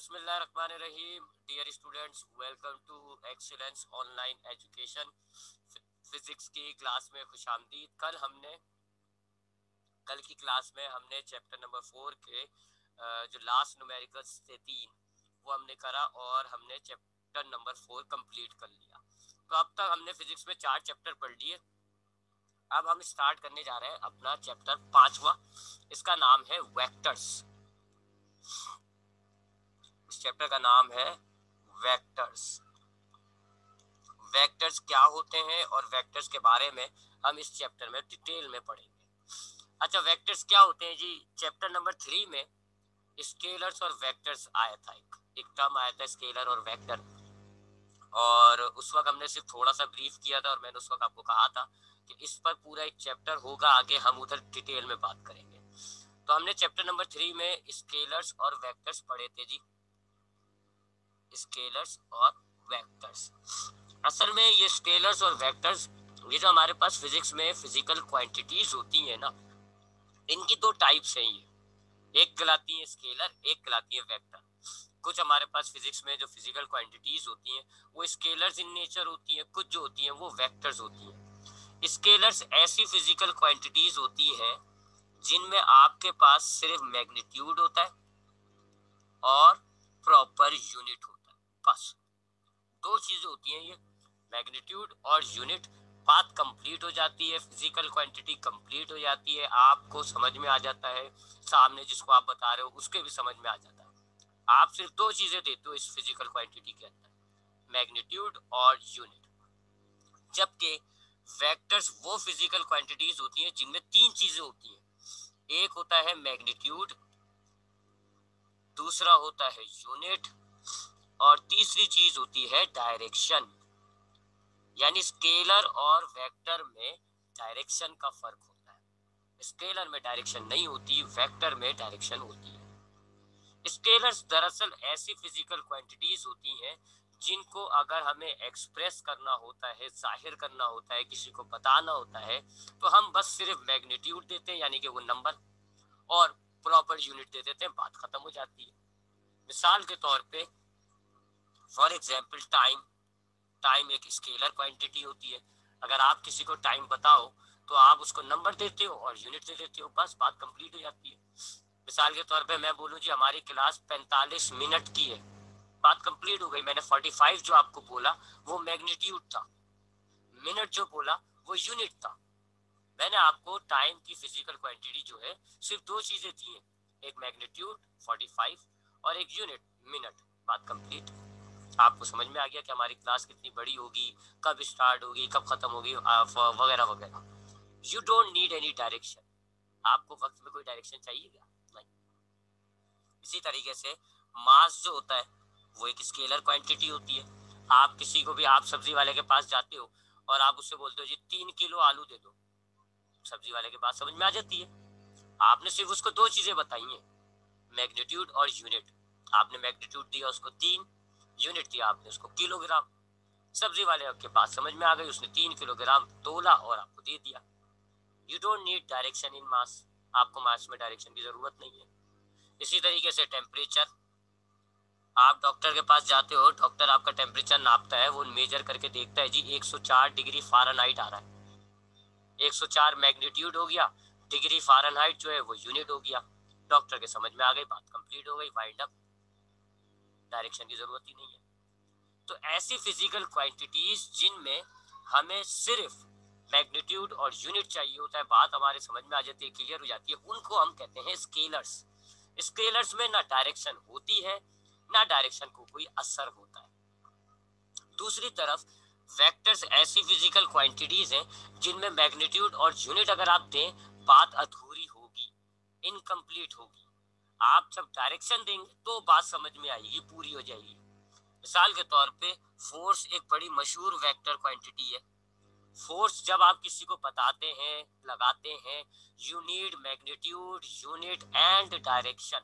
बिस्मिल्लाहिर्रहमानिर्रहीम। Dear students, welcome to excellence online education. Physics की class में खुशामदीद। कल की क्लास में हमने चैप्टर नंबर 4 के जो लास्ट न्यूमेरिकल्स थे 3 वो हमने करा और हमने चैप्टर नंबर 4 कंप्लीट कर लिया। तो अब तक हमने फिजिक्स में 4 चैप्टर पढ़ लिए। अब हम स्टार्ट करने जा रहे हैं अपना चैप्टर 5वां। इसका नाम है वेक्टर्स। इस चैप्टर का नाम है वेक्टर्स। वेक्टर्स क्या होते हैं और वेक्टर्स के बारे में हम इस चैप्टर में डिटेल में पढ़ेंगे। अच्छा, वेक्टर्स क्या होते हैं जी? चैप्टर नंबर 3 में स्केलर्स और वेक्टर्स आया था। एक टर्म आया था स्केलर और वेक्टर, और उस वक्त हमने सिर्फ थोड़ा सा ब्रीफ किया था और मैंने उस वक्त आपको कहा था कि इस पर पूरा एक चैप्टर होगा, आगे हम उधर डिटेल में बात करेंगे। तो हमने चैप्टर नंबर 3 में स्केलर्स और वेक्टर्स पढ़े थे जी। स्केलर्स और वेक्टर्स, असल में ये स्केलर्स और वेक्टर्स, ये जो हमारे पास फिजिक्स में फिजिकल क्वांटिटीज होती है ना, इनकी 2 टाइप्स हैं। ये एक कहलाती है स्केलर, एक कहलाती है वेक्टर। कुछ हमारे पास फिजिक्स में जो फिजिकल क्वांटिटीज होती हैं वो स्केलर्स इन नेचर होती हैं, कुछ जो होती हैं वो वेक्टर्स होती हैं। स्केलर्स ऐसी फिजिकल क्वांटिटीज होती हैं जिनमें आपके पास सिर्फ मैग्नीट्यूड होता है और प्रॉपर यूनिट होता है। बस 2 चीजें होती हैं ये, मैग्नीट्यूड और यूनिट। बात कंप्लीट हो जाती है, फिजिकल क्वांटिटी कंप्लीट हो जाती है, आपको समझ में आ जाता है, सामने जिसको आप बता रहे हो उसके भी समझ में आ जाता है। आप सिर्फ 2 चीजें देते हो इस फिजिकल क्वांटिटी के अंदर, मैग्नीट्यूड और यूनिट। जबकि वेक्टर्स वो फिजिकल क्वांटिटीज होती हैं जिनमें 3 चीजें होती हैं। एक होता है मैग्नीट्यूड, दूसरा होता है यूनिट, और तीसरी चीज होती है डायरेक्शन। यानी स्केलर और वेक्टर में डायरेक्शन का फर्क होता है। स्केलर में डायरेक्शन नहीं होती, वेक्टर में डायरेक्शन होती है। स्केलर्स दरअसल ऐसी फिजिकल क्वांटिटीज होती हैं जिनको अगर हमें एक्सप्रेस करना होता है, जाहिर करना होता है, किसी को बताना होता है, तो हम बस सिर्फ मैग्नीट्यूड देते हैं यानी कि वो नंबर, और प्रॉपर यूनिट दे देते हैं, बात खत्म हो जाती है। मिसाल के तौर पे फॉर एग्जांपल टाइम। टाइम एक स्केलर क्वांटिटी होती है। अगर आप किसी को टाइम बताओ तो आप उसको नंबर देते हो और यूनिट दे देते हो, बस बात कंप्लीट हो जाती है। मिसाल के तौर पे मैं बोलूं जी हमारी क्लास 45 मिनट की है, बात कंप्लीट हो गई। मैंने 45 जो आपको बोला वो मैग्नीट्यूड था, मिनट जो बोला वो यूनिट था। मैंने आपको टाइम की फिजिकल क्वांटिटी जो है सिर्फ 2 चीजें दी है, एक मैग्नीट्यूड 45 और एक यूनिट मिनट, बात कंप्लीट। आपको समझ में आ गया कि हमारी क्लास कितनी बड़ी होगी, कब स्टार्ट होगी, कब खत्म होगी, वगैरह वगैरह। You don't need any direction. आपको वक्त में कोई डायरेक्शन चाहिए क्या? नहीं। इसी तरीके से मास जो होता है वो एक स्केलर क्वांटिटी होती है। आप किसी को भी, आप सब्जी वाले के पास जाते हो और आप उससे बोलते हो जी 3 किलो आलू दे दो, सब्जी वाले के पास समझ में आ जाती है। आपने सिर्फ उसको 2 चीजें बताई हैं, मैग्नीट्यूड और यूनिट। आपने मैग्नीट्यूड दिया उसको 3, यूनिट दिया आपने उसको किलोग्राम। सब्जी वाले के पास समझ में आ गई, उसने 3 किलोग्राम तोला और आपको दे दिया। You don't need direction in mass. आपको मास में डायरेक्शन की जरूरत नहीं है। इसी तरीके से टेम्परेचर, आप डॉक्टर के पास जाते हो, डॉक्टर आपका टेम्परेचर नापता है, वो मेजर करके देखता है जी 104 डिग्री फ़ारेनहाइट आ रहा है। 104 मैग्नीट्यूड हो गया, डिग्री फ़ारेनहाइट जो है वो यूनिट हो गया। डॉक्टर के समझ में आ गई, बात कंप्लीट हो गई, वाइंड अप। डायरेक्शन की जरूरत ही नहीं है। तो ऐसी फिजिकल क्वांटिटीज जिनमें हमें सिर्फ मैग्नीट्यूड और यूनिट चाहिए होता है, बात हमारे समझ में आ जाती है, क्लियर हो जाती है, उनको हम कहते हैं स्केलर्स। स्केलर्स में ना डायरेक्शन होती है ना डायरेक्शन को कोई असर होता है। दूसरी तरफ वेक्टर्स ऐसी फिजिकल क्वांटिटीज हैं जिनमें मैग्नीट्यूड और यूनिट अगर आप दें, बात अधूरी होगी, इनकम्प्लीट होगी। आप जब डायरेक्शन देंगे तो बात समझ में आएगी, पूरी हो जाएगी। मिसाल के तौर पे फोर्स एक बड़ी मशहूर वेक्टर क्वांटिटी है। फोर्स जब आप किसी को बताते हैं, लगाते हैं, you need magnitude, unit and direction.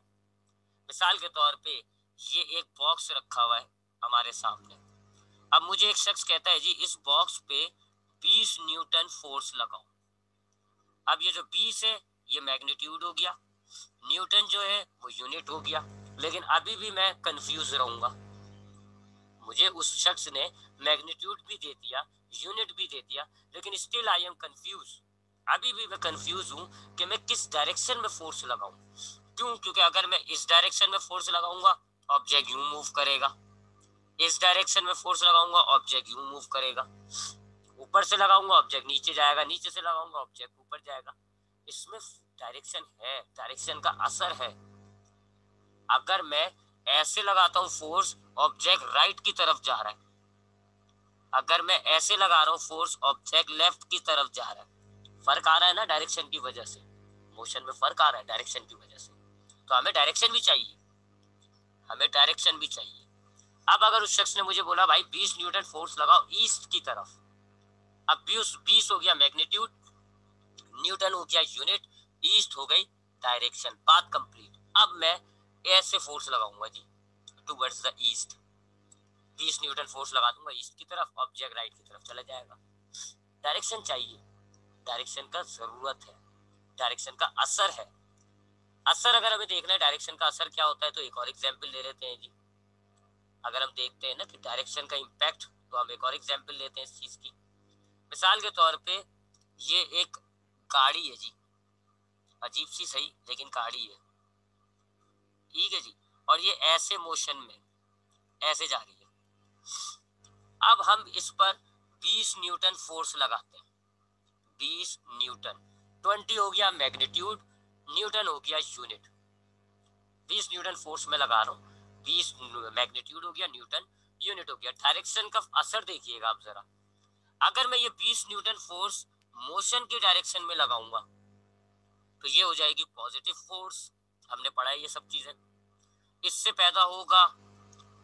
मिसाल के तौर पे ये एक बॉक्स रखा हुआ है हमारे सामने। अब मुझे एक शख्स कहता है जी इस बॉक्स पे 20 न्यूटन फोर्स लगाओ। अब ये जो 20 है ये मैग्नीट्यूड हो गया, न्यूटन जो है वो यूनिट हो गया। लेकिन अभी भी मैं कंफ्यूज रहूंगा। मुझे उस शख्स ने मैग्नीट्यूड भी दे दिया, यूनिट भी दे दिया, लेकिन स्टिल आई एम कंफ्यूज। अभी भी मैं कंफ्यूज हूं कि मैं किस डायरेक्शन में फोर्स लगाऊं। क्यों? क्योंकि अगर मैं इस डायरेक्शन में फोर्स लगाऊंगा ऑब्जेक्ट यूं मूव करेगा, इस डायरेक्शन में फोर्स लगाऊंगा ऑब्जेक्ट यूं मूव करेगा, ऊपर से लगाऊंगा ऑब्जेक्ट नीचे जाएगा, नीचे से लगाऊंगा ऑब्जेक्ट ऊपर जाएगा। इसमें डायरेक्शन है, डायरेक्शन का असर है। अगर मैं ऐसे लगाता हूँ फोर्स, ऑब्जेक्ट राइट की तरफ जा रहा है। अगर मैं ऐसे लगा रहा हूँ फोर्स, ऑब्जेक्ट लेफ्ट की तरफ जा रहा है। फर्क आ रहा है ना डायरेक्शन की वजह से, मोशन में फर्क आ रहा है डायरेक्शन की वजह से। तो हमें डायरेक्शन भी चाहिए, हमें डायरेक्शन भी चाहिए। अब अगर उस शख्स ने मुझे बोला भाई 20 न्यूटन फोर्स लगाओ ईस्ट की तरफ, अब 20 हो गया मैग्नीट्यूड, न्यूटन हो गया यूनिट, ईस्ट हो गई डायरेक्शन, पाथ कंप्लीट। अब मैं ऐसे फोर्स लगाऊंगा जी towards the east, 20 newton force लगा दूंगा ईस्ट की तरफ, ऑब्जेक्ट राइट की तरफ चला जाएगा। डायरेक्शन चाहिए, डायरेक्शन का जरूरत है, डायरेक्शन का असर है। असर अगर हमें देखना है डायरेक्शन का असर क्या होता है, तो एक और एग्जांपल ले लेते हैं जी। अगर हम देखते हैं ना कि डायरेक्शन का इम्पैक्ट, तो हम एक और एग्जांपल लेते हैं इस चीज की। मिसाल के तौर पे ये एक गाड़ी है जी, अजीब सी सही लेकिन गाड़ी है, ठीक है जी, और ये ऐसे मोशन में ऐसे जा रही है। अब हम इस पर 20 न्यूटन फोर्स लगाते हैं, 20 न्यूटन, 20 हो गया मैग्नीट्यूड, न्यूटन हो गया यूनिट। 20 न्यूटन फोर्स में लगा रहा हूँ, 20 मैग्नीट्यूड हो गया, न्यूटन यूनिट हो गया। डायरेक्शन का असर देखिएगा आप जरा। अगर मैं ये 20 न्यूटन फोर्स मोशन की डायरेक्शन में लगाऊंगा तो ये हो जाएगी पॉजिटिव फोर्स, हमने पढ़ा है ये सब चीजें। इससे पैदा होगा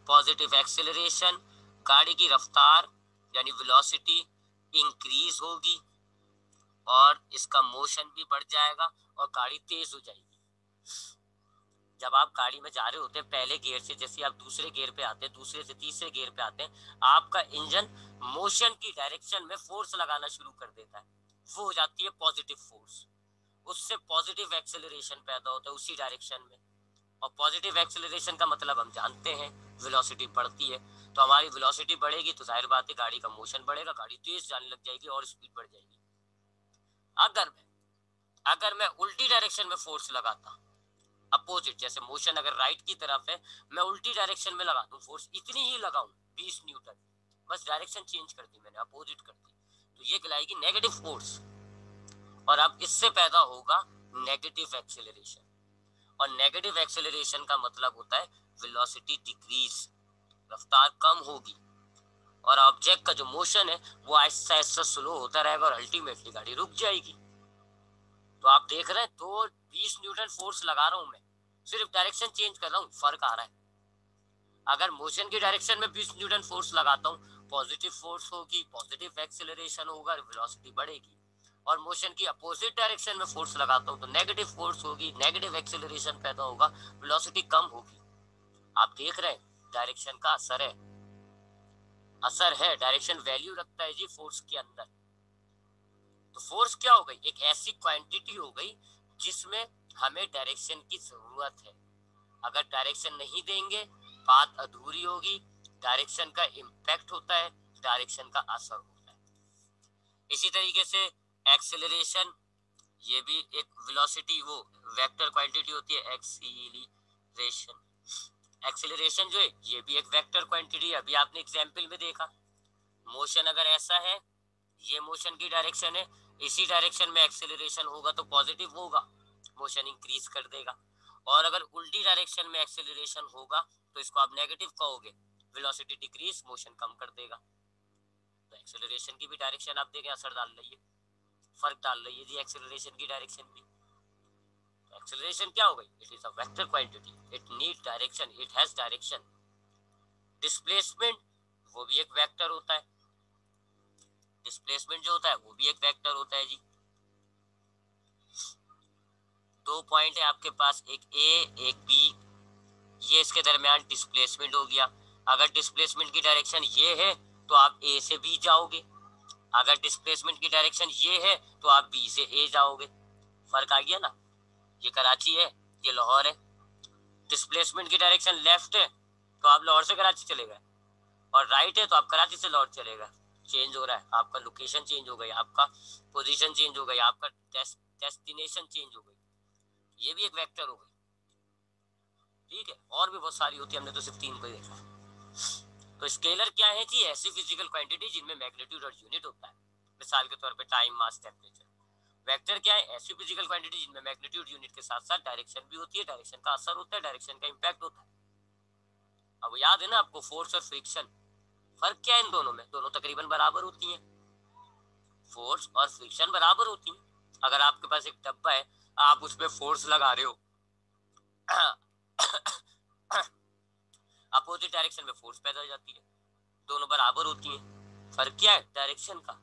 पॉजिटिव एक्सेलरेशन, गाड़ी की रफ्तार यानी वेलोसिटी इंक्रीज होगी और इसका मोशन भी बढ़ जाएगा और गाड़ी तेज हो जाएगी। जब आप गाड़ी में जा रहे होते हैं पहले गियर से, जैसे आप दूसरे गियर पे आते हैं, दूसरे से तीसरे गियर पे आते हैं, आपका इंजन मोशन की डायरेक्शन में फोर्स लगाना शुरू कर देता है, वो हो जाती है पॉजिटिव फोर्स। उससे पॉजिटिव एक्सेलरेशन पैदा होता है उसी डायरेक्शन में, और पॉजिटिव एक्सेलरेशन का मतलब हम जानते हैं वेलोसिटी बढ़ती है। तो हमारी वेलोसिटी बढ़ेगी तो जाहिर बात है गाड़ी का मोशन बढ़ेगा, गाड़ी तेज जाने लग जाएगी और स्पीड बढ़ जाएगी। अगर मैं उल्टी डायरेक्शन में फोर्स लगाता, अपोजिट, जैसे मोशन अगर राइट की तरफ है, मैं उल्टी डायरेक्शन में लगा दूं फोर्स, इतनी ही लगाऊं 20 न्यूटन, बस डायरेक्शन चेंज कर दी मैंने, अपोजिट कर दी, तो ये कहलाएगी नेगेटिव फोर्स। और अब इससे पैदा होगा नेगेटिव एक्सेलरेशन, और नेगेटिव एक्सेलरेशन का मतलब होता है वेलोसिटी डिक्रीज, रफ्तार कम होगी और ऑब्जेक्ट का जो मोशन है वो आहिस्ता आहिस्ता स्लो होता रहेगा और अल्टीमेटली गाड़ी रुक जाएगी। तो आप देख रहे हैं, तो 20 न्यूटन फोर्स लगा रहा हूं मैं, सिर्फ डायरेक्शन चेंज कर रहा हूँ, फर्क आ रहा है। अगर मोशन की डायरेक्शन में 20 न्यूटन फोर्स लगाता हूँ, पॉजिटिव फोर्स होगी, पॉजिटिव एक्सेलरेशन होगा, वेलोसिटी बढ़ेगी। और मोशन की अपोजिट डायरेक्शन में फोर्स लगाता हूँ तो नेगेटिव फोर्स होगी, नेगेटिव एक्सेलरेशन पैदा होगा, वेलोसिटी कम होगी। आप देख रहे हैं डायरेक्शन का असर है, असर है, डायरेक्शन वैल्यू रखता है जी फोर्स के अंदर। तो फोर्स क्या हो गई? एक ऐसी क्वांटिटी हो गई जिसमें हमें डायरेक्शन की जरूरत है। अगर डायरेक्शन नहीं देंगे बात अधूरी होगी। डायरेक्शन का इम्पैक्ट होता है, डायरेक्शन का असर होता है। इसी तरीके से एक्सेलरेशन, ये भी एक वेलोसिटी, वो वेक्टर क्वांटिटी होती है एक्सीलरेशन। एक्सेलरेशन जो है ये भी एक वेक्टर क्वांटिटी है, अभी आपने एग्जांपल में देखा। मोशन अगर ऐसा है, ये मोशन की डायरेक्शन है, इसी डायरेक्शन में एक्सेलरेशन होगा तो पॉजिटिव होगा, मोशन इंक्रीज कर देगा। और अगर उल्टी डायरेक्शन में एक्सेलरेशन होगा तो इसको आप नेगेटिव कहोगे, वेलोसिटी डिक्रीज, मोशन कम कर देगा। तो एक्सेलरेशन की भी डायरेक्शन आप देखें असर डाल रही है, फर्क डाल रही है जी एक्सेलरेशन की डायरेक्शन भी। तो एक्सेलरेशन क्या हो गई? It is a vector quantity, it need direction, it has direction. Displacement वो भी एक वेक्टर होता है, डिस्प्लेसमेंट जो होता है वो भी एक वेक्टर होता है जी। दो पॉइंट है आपके पास, एक ए एक बी, ये इसके दरमियान डिस्प्लेसमेंट हो गया। अगर डिस्प्लेसमेंट की डायरेक्शन ये है तो आप ए से बी जाओगे, अगर डिस्प्लेसमेंट की डायरेक्शन ये है तो आप बी से ए जाओगे। फर्क आ गया ना? ये कराची है, ये लाहौर है। डिस्प्लेसमेंट की डायरेक्शन लेफ्ट है तो आप लाहौर से कराची चले गए, और राइट है तो आप कराची से लाहौर चले गए। चेंज हो रहा है, आपका लोकेशन चेंज हो गई, आपका पोजीशन चेंज हो गई, आपका डेस्टिनेशन चेंज हो गई। ये भी एक वेक्टर हो गई। ठीक है, और भी बहुत सारी होती है, हमने तो सिर्फ 3 को ही देखा। तो स्केलर क्या है जी? ऐसी फिजिकल क्वांटिटी जिनमें मैग्नीट्यूड और यूनिट होता है, मिसाल के तौर पे टाइम, मास, टेम्परेचर। वेक्टर क्या है? ऐसी फिजिकल क्वांटिटी जिनमें मैग्नीट्यूड यूनिट के साथ साथ डायरेक्शन भी होती है, डायरेक्शन का असर होता है, डायरेक्शन का इम्पैक्ट होता है। अब याद है ना आपको फोर्स और फ्रिक्शन, फर्क क्या है इन दोनों में? दोनों तकरीबन बराबर होती हैं, फोर्स और फ्रिक्शन बराबर होती हैं। अगर आपके पास एक डब्बा है, आप उस पर फोर्स लगा रहे हो, अपोजिट डायरेक्शन में फोर्स पैदा हो जाती है, दोनों बराबर होती हैं। फर्क क्या है? डायरेक्शन का।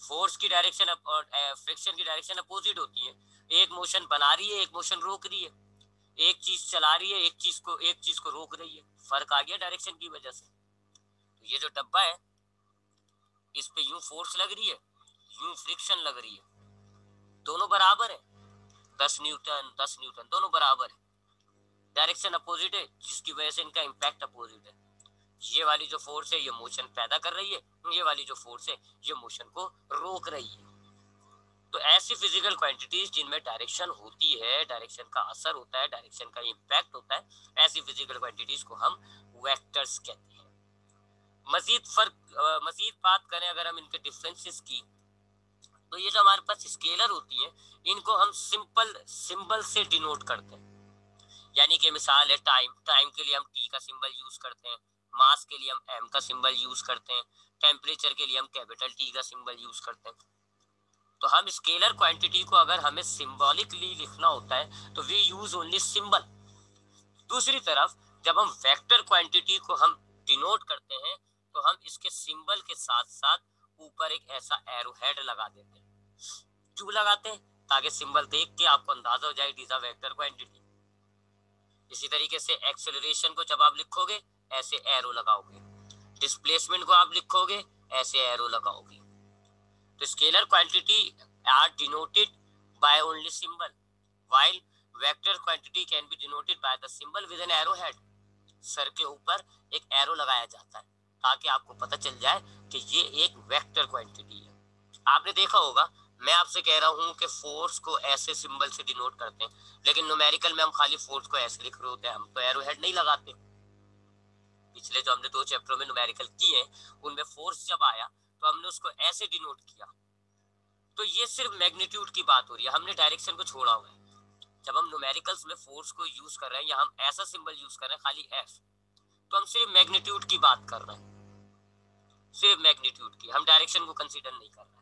फोर्स की डायरेक्शन और फ्रिक्शन की डायरेक्शन अपोजिट होती है। एक मोशन बना रही है, एक मोशन रोक रही है, एक चीज चला रही है, एक चीज को रोक रही है। फर्क आ गया डायरेक्शन की वजह से। तो ये जो डब्बा है, इस पे यूं फोर्स लग रही है, यूं फ्रिक्शन लग रही है, दोनों बराबर है। 10 न्यूटन 10 न्यूटन दोनों बराबर है। डायरेक्शन अपोजिट है, जिसकी वजह से इनका इम्पैक्ट अपोजिट है। ये वाली जो फोर्स है ये मोशन पैदा कर रही है, ये वाली जो फोर्स है ये मोशन को रोक रही है। तो ऐसी फिजिकल क्वांटिटीज जिनमें डायरेक्शन होती है, डायरेक्शन का असर होता है, डायरेक्शन का इम्पैक्ट होता है, ऐसी फिजिकल क्वांटिटीज को हम वेक्टर्स कहते हैं। मजीद बात करें अगर हम इनके डिफरेंसेस की, तो ये जो हमारे पास स्केलर होती है, इनको हम सिंपल सिंबल से डिनोट करते हैं। यानी कि मिसाल है टाइम, टाइम के लिए हम टी का सिंबल यूज करते हैं, मास के लिए हम एम का सिंबल यूज करते हैं, टेम्परेचर के लिए हम कैपिटल टी का सिंबल यूज करते हैं। तो हम स्केलर क्वांटिटी को अगर हमें सिंबॉलिकली लिखना होता है तो वी यूज ओनली सिंबल। दूसरी तरफ जब हम वेक्टर क्वांटिटी को हम डिनोट करते हैं तो हम इसके सिंबल के साथ साथ ऊपर एक ऐसा एरो हेड लगा देते हैं। क्यों लगाते हैं? ताकि सिंबल देख के आपको अंदाजा हो जाए it is a vector quantity. इसी तरीके से एक्सेलरेशन को जब आप लिखोगे ऐसे एरो लगाओगे, डिस्प्लेसमेंट को आप लिखोगे ऐसे एरो लगाओगे। तो scalar quantity are denoted by only symbol, while vector quantity can be denoted by the symbol with an arrow head. सर के ऊपर एक एरो लगाया जाता है ताकि आपको पता चल जाए कि ये एक वेक्टर क्वांटिटी है। आपने देखा होगा, मैं आपसे कह रहा हूँ कि फोर्स को ऐसे सिंबल से डिनोट करते हैं, लेकिन न्यूमेरिकल में हम खाली फोर्स को ऐसे लिख रहे होते हैं, हम तो एरो हेड नहीं लगाते। पिछले जो हमने 2 चैप्टरों में न्यूमेरिकल किए उनमें फोर्स जब आया तो हमने उसको ऐसे डिनोट किया। तो ये सिर्फ मैग्नीट्यूड की बात हो रही है, हमने डायरेक्शन को छोड़ा हुआ है। जब हम न्यूमेरिकल्स में फोर्स को यूज कर रहे हैं या हम ऐसा सिंबल यूज कर रहे हैं खाली एफ, तो हम सिर्फ मैग्नीट्यूड की बात कर रहे हैं, सिर्फ मैग्नीट्यूड की, हम डायरेक्शन को कंसीडर नहीं कर रहे हैं।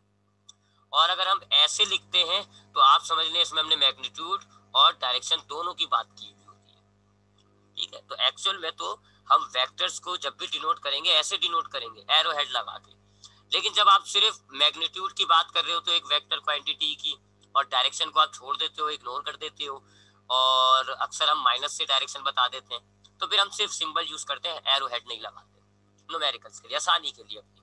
और अगर हम ऐसे लिखते हैं तो आप समझ लें इसमें हमने मैग्नीट्यूड और डायरेक्शन दोनों की बात की हुई होती है। ठीक है, तो एक्चुअल में तो हम वेक्टर्स को जब भी डिनोट करेंगे ऐसे डिनोट करेंगे एरो हेड लगा के। लेकिन जब आप सिर्फ मैग्नीट्यूड की बात कर रहे हो तो एक वेक्टर क्वांटिटी की, और डायरेक्शन को आप छोड़ देते हो, इग्नोर कर देते हो, और अक्सर हम माइनस से डायरेक्शन बता देते हैं, तो फिर हम सिर्फ सिंबल यूज करते हैं, एरो हेड नहीं लगाते न्यूमेरिकल्स के लिए, आसानी के लिए अपनी।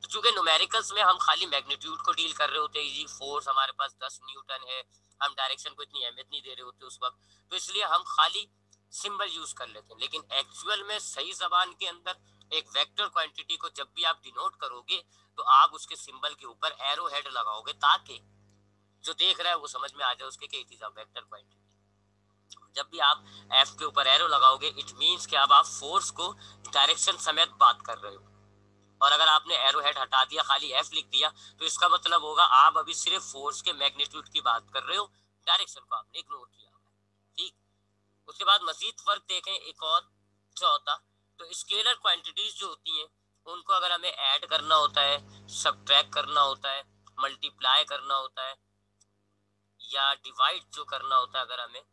तो चूंकि न्यूमेरिकल्स में हम खाली मैग्नीट्यूड को डील कर रहे होते हैं, जी फोर्स हमारे पास 10 न्यूटन है, हम डायरेक्शन को इतनी अहमियत नहीं दे रहे होते उस वक्त, तो इसलिए हम खाली सिंबल यूज कर लेते हैं। लेकिन एक्चुअल में सही जबान के अंदर एक वेक्टर क्वांटिटी को जब भी आप डिनोट करोगे तो आप उसके सिंबल के ऊपर एरो हेड लगाओगे ताकि जो देख रहा है वो समझ में आ जाए उसके it is a vector quantity. जब भी आप एफ के ऊपर एरो लगाओगे इट मींस कि अब आप फोर्स को डायरेक्शन समेत बात कर रहे हो। और अगर आपने एरो हेड हटा दिया, खाली एफ लिख दिया, तो इसका मतलब होगा आप अभी सिर्फ फोर्स के मैग्नीट्यूड की बात कर रहे हो, डायरेक्शन को आपने इग्नोर किया। ठीक, उसके बाद मजीद फर्क देखें एक और चौथा, तो स्केलर क्वांटिटीज जो होती हैं उनको अगर हमें ऐड करना होता है, सब्ट्रैक्ट करना होता है, मल्टीप्लाई करना होता है या डिवाइड जो करना होता है अगर हमें,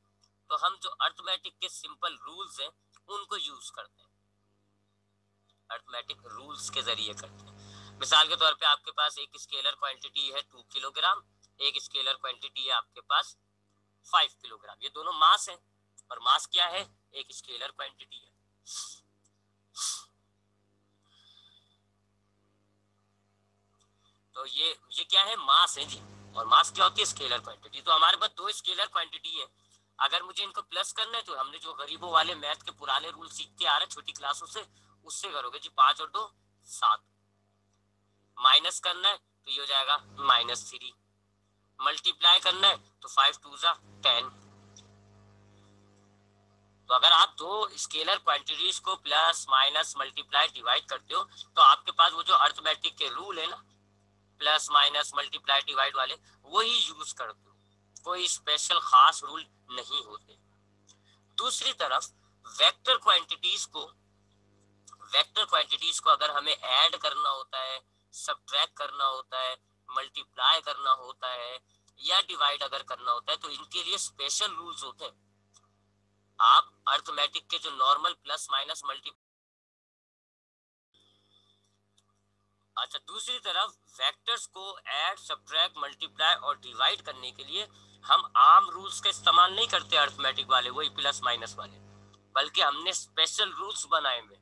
तो हम जो अर्थमेटिक के सिंपल रूल्स हैं उनको यूज करते हैं, अर्थमेटिक रूल्स के जरिए करते हैं। मिसाल के तौर पे आपके पास एक स्केलर क्वांटिटी है 2 किलोग्राम, एक स्केलर क्वांटिटी है आपके पास 5 किलोग्राम, ये दोनों मास है, और मास क्या है? एक स्केलर क्वांटिटी है। तो ये क्या है? मास है जी। और मास क्या होती है? Scalar quantity. तो हमारे पास 2 स्केलर क्वांटिटी है, अगर मुझे इनको प्लस करना है तो हमने जो गरीबों वाले मैथ के पुराने रूल सीखते आ रहे छोटी क्लासों से, उससे करोगे जी। 5 और 2 7। माइनस करना है तो ये हो जाएगा -3। मल्टीप्लाई करना है तो 5 2 जा 10। तो अगर आप दो स्केलर क्वांटिटीज को प्लस माइनस मल्टीप्लाई डिवाइड करते हो तो आपके पास वो जो अर्थमेटिक के रूल है ना, प्लस माइनस मल्टीप्लाई डिवाइड वाले, वही यूज करते हो, कोई स्पेशल खास रूल नहीं होते। दूसरी तरफ वेक्टर क्वांटिटीज को अगर हमें ऐड करना होता है, सब्ट्रैक्ट करना होता है, मल्टीप्लाई करना होता है या डिवाइड अगर करना होता है तो इनके लिए स्पेशल रूल्स होते हैं। आप अर्थमेटिक के जो नॉर्मल प्लस माइनस मल्टी अच्छा, दूसरी तरफ वेक्टर्स को ऐड सब्ट्रैक्ट मल्टीप्लाई और डिवाइड करने के लिए हम आम रूल्स का इस्तेमाल नहीं करते अर्थमेटिक वाले, वही प्लस माइनस वाले, बल्कि हमने स्पेशल रूल्स बनाए हुए।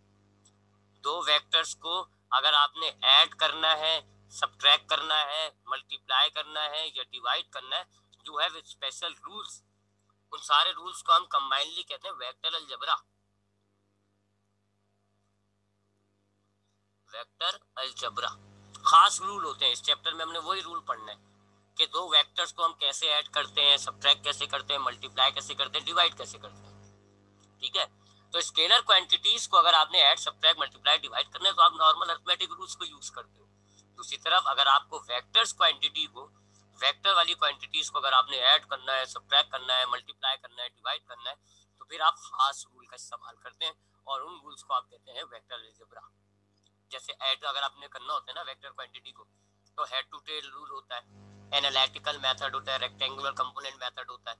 दो वेक्टर्स को अगर आपने ऐड करना है, सब्ट्रैक्ट करना है, मल्टीप्लाई करना है या डिवाइड करना है, यू हैव स्पेशल रूल्स। उन सारे रूल्स को हम कंबाइनली कहते हैं वेक्टर अलजेब्रा। वेक्टर अलजेब्रा खास रूल होते हैं। इस चैप्टर में हमने वही रूल पढ़ना है कि दो वेक्टर्स को हम कैसे ऐड करते हैं, सब्ट्रैक्ट कैसे करते हैं, मल्टीप्लाई कैसे करते हैं, डिवाइड कैसे करते हैं। ठीक है, तो स्केलर क्वांटिटीज को अगर आपने ऐड सब्ट्रैक्ट मल्टीप्लाई डिवाइड करना है तो आप नॉर्मल अरिथमेटिक रूल्स को यूज करते हो। दूसरी तरफ अगर आपको वेक्टर्स क्वांटिटी को, वेक्टर वाली क्वांटिटीज को अगर आपने ऐड करना है, सब्ट्रैक्ट करना है, मल्टीप्लाई करना है, डिवाइड करना है, तो फिर आप खास रूल का इस्तेमाल करते हैं और उन रूल्स को आप कहते हैं वेक्टर अलजेब्रा। जैसे ऐड अगर आपने करना होता है ना वेक्टर क्वांटिटी को, तो हेड टू टेल रूल होता है, एनालिटिकल मेथड होता है, रेक्टेंगुलर कंपोनेंट मेथड होता है।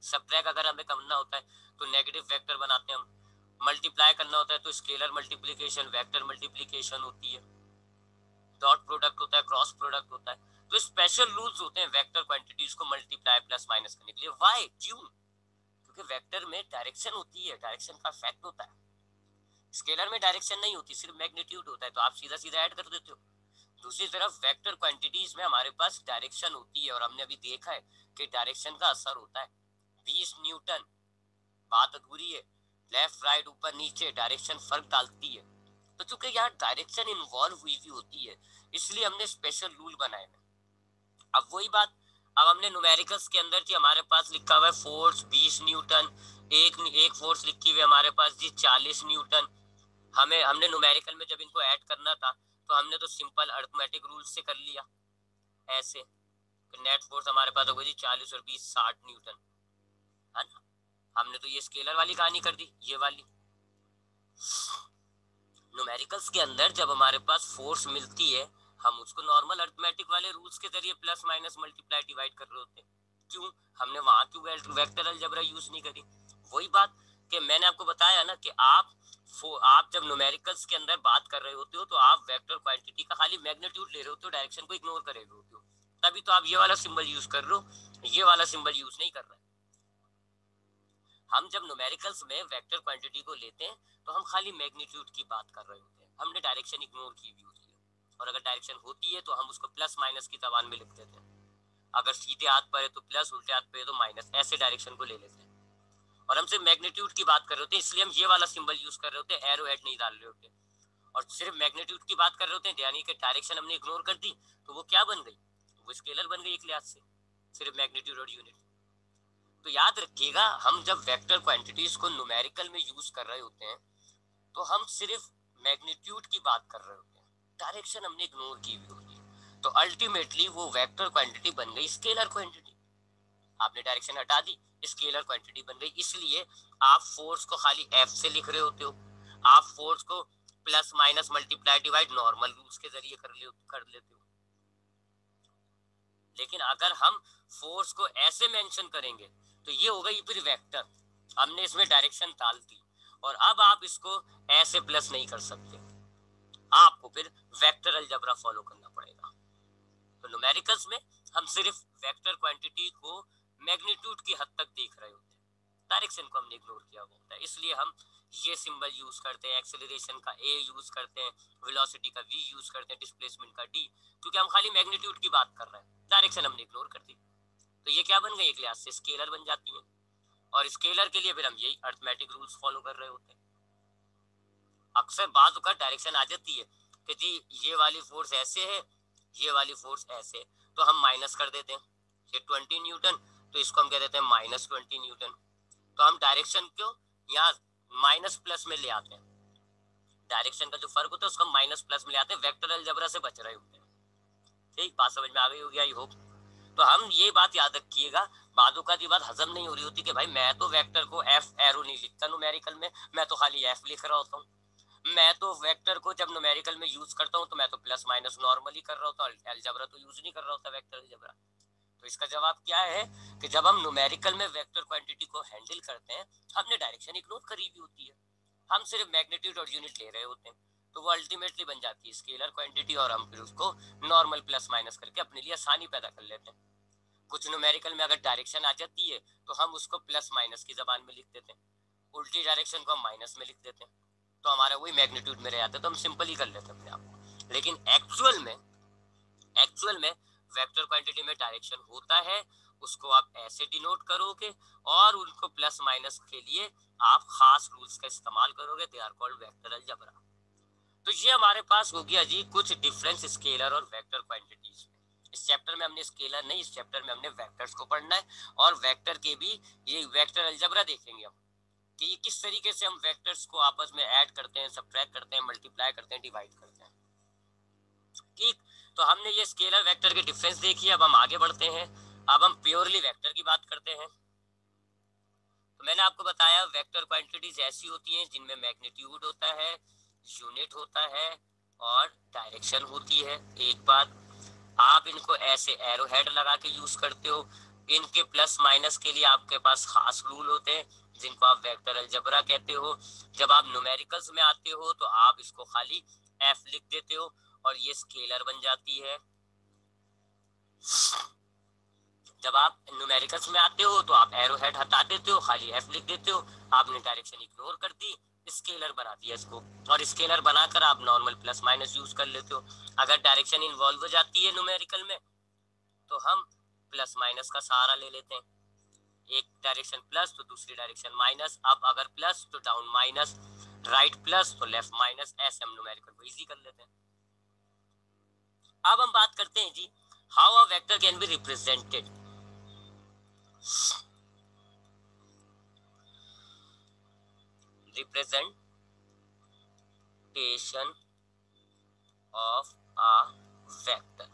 सब्ट्रैक्ट अगर हमें करना होता है तो नेगेटिव वेक्टर बनाते हैं हम। मल्टीप्लाई करना होता है तो स्केलर मल्टीप्लिकेशन, वेक्टर मल्टीप्लिकेशन होती है। डॉट प्रोडक्ट होता है, क्रॉस प्रोडक्ट होता है। तो स्पेशल रूल्स होते हैं वेक्टर क्वांटिटीज को मल्टीप्लाई प्लस माइनस करने के लिए। व्हाई, क्यों? क्योंकि वेक्टर में डायरेक्शन होती है, डायरेक्शन का फैक्ट होता है। स्केलर में डायरेक्शन नहीं होती, सिर्फ मैग्नीट्यूड होता है, तो आप सीधा सीधा ऐड कर देते हो। दूसरी तरफ वेक्टर क्वांटिटीज में हमारे पास डायरेक्शन होती है और हमने अभी देखा है कि डायरेक्शन का असर होता है। 20 न्यूटन, बात अधूरी है। लेफ्ट राइट ऊपर नीचे डायरेक्शन फर्क डालती है। तो चूंकि यहाँ डायरेक्शन इन्वॉल्व हुई भी होती है, इसलिए हमने स्पेशल रूल बनाए हैं। अब वही बात, अब हमने न्यूमेरिकल्स के अंदर जी हमारे पास लिखा हुआ है फोर्स 20 न्यूटन, एक फोर्स लिखी हुई है हमारे पास जी 40 न्यूटन। हमने न्यूमेरिकल में जब इनको ऐड करना था तो हमने तो सिंपल अरिथमेटिक रूल से कर लिया ऐसे। नेट फोर्स हमारे पास होगा जी 40 और 20 60 न्यूटन, है ना। हमने तो ये स्केलर वाली कहानी कर दी, ये वाली। न्यूमेरिकल्स के अंदर जब हमारे पास फोर्स मिलती है, हम उसको नॉर्मल अरिथमेटिक वाले रूल्स के जरिए प्लस माइनस मल्टीप्लाई डिवाइड कर रहे होते हैं। क्यों? हमने वहां क्यों वेक्टर अलजेब्रा यूज नहीं करी? वही बात कि मैंने आपको बताया ना कि आप जब न्यूमेरिकल्स के अंदर बात कर रहे होते हो तो आप वेक्टर क्वांटिटी का खाली मैग्नीट्यूड ले रहे होते हो, डायरेक्शन को इग्नोर कर रहे होते हो। तभी तो आप ये वाला सिंबल यूज कर रहे हो, ये वाला सिंबल यूज नहीं कर रहे। हम जब न्यूमेरिकल्स में वेक्टर क्वांटिटी को लेते हैं तो हम खाली मैग्नीट्यूड की बात कर रहे होते हैं, हमने डायरेक्शन इग्नोर की भी होती है। और अगर डायरेक्शन होती है तो हम उसको प्लस माइनस की जबान में लिख देते हैं। अगर सीधे हाथ पर है तो प्लस, उल्टे हाथ पर है तो माइनस, ऐसे डायरेक्शन को ले लेते हैं। और हम सिर्फ मैग्नीट्यूड की बात कर रहे होते हैं, इसलिए हम ये वाला सिंबल यूज कर रहे होते हैं, एरो हेड नहीं डाल रहे होते। और सिर्फ मैग्नीट्यूड की बात कर रहे होते हैं, यानी कि डायरेक्शन हमने इग्नोर कर दी, तो वो क्या बन गई? वो स्केलर बन गई एक लिहाज से, सिर्फ मैग्नीट्यूड और यूनिट। तो याद रखिएगा, हम जब वेक्टर क्वांटिटीज को न्यूमेरिकल में यूज कर रहे होते हैं तो हम सिर्फ मैग्नीट्यूड की बात कर रहे होते हैं, डायरेक्शन हमने इग्नोर की हुई होती है। तो अल्टीमेटली वो वेक्टर क्वांटिटी बन गई स्केलर क्वांटिटी। आपने डायरेक्शन हटा दी, स्केलर क्वांटिटी बन गई। इसलिए आप फोर्स को खाली एफ से लिख रहे होते हो, आप फोर्स को plus minus multiply divide normal rules के जरिए कर लेते हो। लेकिन अगर हम फोर्स को ऐसे मेंशन करेंगे तो ये हो गई फिर वेक्टर, हमने इसमें डायरेक्शन डाल दी, और अब आप इसको ऐसे प्लस नहीं कर सकते, आपको फिर वेक्टर अलजेब्रा फॉलो करना पड़ेगा। तो न्यूमेरिकल्स में हम सिर्फ वेक्टर क्वांटिटी को मैग्नीट्यूड की हद तक देख रहे होते हैं, डायरेक्शन को हमने इग्नोर किया हुआ होता है। इसलिए हम ये सिंबल यूज करते हैं, एक्सेलरेशन का ए यूज करते हैं, वेलोसिटी का वी यूज करते हैं, डिस्प्लेसमेंट का डी, क्योंकि हम खाली मैग्नीट्यूड की बात कर रहे हैं, डायरेक्शन हमने इग्नोर कर दी। तो ये क्या बन गई? एक लिहाज से स्केलर बन जाती है। और स्केलर के लिए फिर हम यही अर्थमेटिक रूल्स फॉलो कर रहे होते हैं। अक्सर बात का डायरेक्शन आ जाती है कि जी ये वाली फोर्स ऐसे है, ये वाली फोर्स ऐसे, तो हम माइनस कर देते हैं। ये 20 न्यूटन, तो इसको हम कह देते हैं -20 न्यूटन। तो हम डायरेक्शन क्यों यहाँ माइनस प्लस में ले आते हैं, डायरेक्शन का जो फर्क होता है उसको माइनस प्लस में ले आते हैं, वेक्टर अलजेब्रा से बच रहे होते हैं। ठीक, बात समझ में आ गई होगी आई होप। तो हम ये बात याद रखिएगा, बादों का ये बात हजम नहीं हो रही होती कि भाई मैं तो वेक्टर को एफ एरो नहीं लिखता न्यूमेरिकल में, मैं तो खाली एफ लिख रहा होता हूँ। मैं तो वेक्टर को जब न्यूमेरिकल में यूज करता हूँ तो मैं तो प्लस माइनस नॉर्मली कर रहा होता हूँ, अलजेब्रा तो यूज नहीं कर रहा होता वेक्टर अलजेब्रा। तो इसका जवाब क्या है कि जब हम न्यूमेरिकल में वेक्टर क्वांटिटी को हैंडल करते हैं, हमने डायरेक्शन इग्नोर करी हुई होती है, हम सिर्फ मैग्नीट्यूड और यूनिट ले रहे होते हैं, तो वो अल्टीमेटली बन जाती है स्केलर क्वांटिटी, और हम फिर उसको नॉर्मल प्लस माइनस करके अपने लिए आसानी पैदा कर लेते हैं। कुछ न्यूमेरिकल में अगर डायरेक्शन आ जाती है तो हम उसको प्लस माइनस की जबान में लिख देते हैं, उल्टी डायरेक्शन को हम माइनस में लिख देते हैं, तो हमारा वही मैग्नीट्यूड में रह जाता है, तो हम सिंपल ही कर लेते हैं अपने आप को। लेकिन एक्चुअल में वेक्टर क्वांटिटी में डायरेक्शन होता है, उसको आप ऐसे डिनोट करोगे, और उनको प्लस माइनस के लिए आप खास रूल्स का इस्तेमाल करोगे, they are called vector algebra. तो ये हमारे पास हो गया जी कुछ डिफरेंस स्केलर और वेक्टर क्वांटिटीज में। इस चैप्टर में हमने स्केलर नहीं, इस चैप्टर में हमने वेक्टर्स को पढ़ना है, और वेक्टर के भी ये वेक्टर अलजेब्रा देखेंगे हम कि ये किस तरीके से हम वेक्टर्स को आपस में ऐड करते हैं, सब्ट्रैक्ट करते हैं, मल्टीप्लाई करते हैं, डिवाइड करते हैं। ठीक, तो हमने ये स्केलर वेक्टर के डिफरेंस देखी, अब हम आगे बढ़ते हैं। अब हम प्योरली वेक्टर की बात करते हैं। तो मैंने आपको बताया वेक्टर क्वांटिटीज ऐसी होती हैं जिनमें मैग्नीट्यूड होता है, यूनिट होता है, और डायरेक्शन होती है। एक बात, आप इनको ऐसे एरो हेड लगा के यूज करते हो, इनके प्लस माइनस के लिए आपके पास खास रूल होते हैं जिनको आप वेक्टर अलजेब्रा कहते हो। जब आप न्यूमेरिकल्स में आते हो तो आप इसको खाली एफ लिख देते हो और ये स्केलर बन जाती है। जब आप न्यूमेरिकल्स में आते हो तो आप एरो हेड हटा देते हो, खाली एफ लिख देते हो, आपने डायरेक्शन इग्नोर कर दी, स्केलर बना दिया इसको, और स्केलर बनाकर आप नॉर्मल प्लस माइनस यूज कर लेते हो। अगर डायरेक्शन इन्वॉल्व हो जाती है न्यूमेरिकल में तो हम प्लस माइनस का सहारा ले लेते हैं, एक डायरेक्शन प्लस तो दूसरी डायरेक्शन माइनस, अब अगर प्लस तो डाउन माइनस, राइट प्लस तो लेफ्ट माइनस, ऐसे हम न्यूमेरिकल को इजी कर लेते हैं। अब हम बात करते हैं जी how a vector can be represented. Representation of a vector.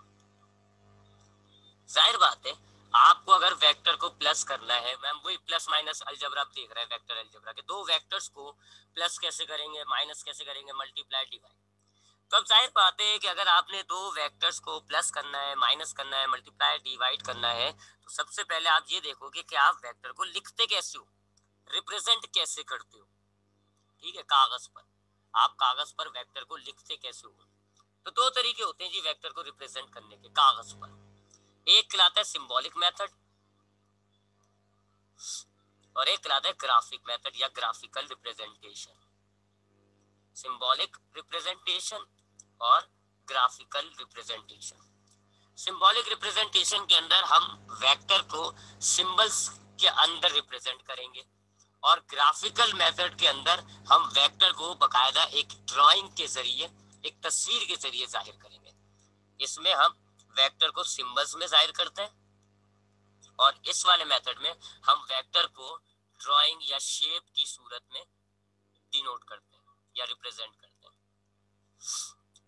जाहिर बात है आपको अगर वेक्टर को प्लस करना है, मैम वही प्लस माइनस अलजेब्रा आप देख रहे हैं, वेक्टर अलजेब्रा के दो वेक्टर्स को प्लस कैसे करेंगे, माइनस कैसे करेंगे, मल्टीप्लाई, डिवाइड। तो अब जाहिर बात है कि अगर आपने दो वेक्टर्स को प्लस करना है, माइनस करना है, मल्टीप्लाई, डिवाइड करना है, तो सबसे पहले आप ये देखोगे कि आप वेक्टर को लिखते कैसे हो, रिप्रेजेंट कैसे करते हो। ठीक है, कागज पर, आप कागज पर वेक्टर को लिखते कैसे हो। तो दो तरीके होते हैं जी वेक्टर को रिप्रेजेंट करने के कागज पर। एक कहलाता है सिंबॉलिक मेथड और एक कहलाता है ग्राफिक मेथड या ग्राफिकल रिप्रेजेंटेशन। सिंबॉलिक रिप्रेजेंटेशन और ग्राफिकल रिप्रेजेंटेशन। सिंबॉलिक रिप्रेजेंटेशन के अंदर हम वेक्टर को सिंबल्स के अंदर रिप्रेजेंट करेंगे, और ग्राफिकल मेथड के अंदर हम वेक्टर को बकायदा एक ड्राइंग के जरिए, एक तस्वीर के जरिए जाहिर करेंगे। इसमें हम वेक्टर को सिंबल्स में जाहिर करते हैं, और इस वाले मेथड में हम वेक्टर को ड्राइंग या शेप की सूरत में डिनोट करते हैं या रिप्रेजेंट करते हैं।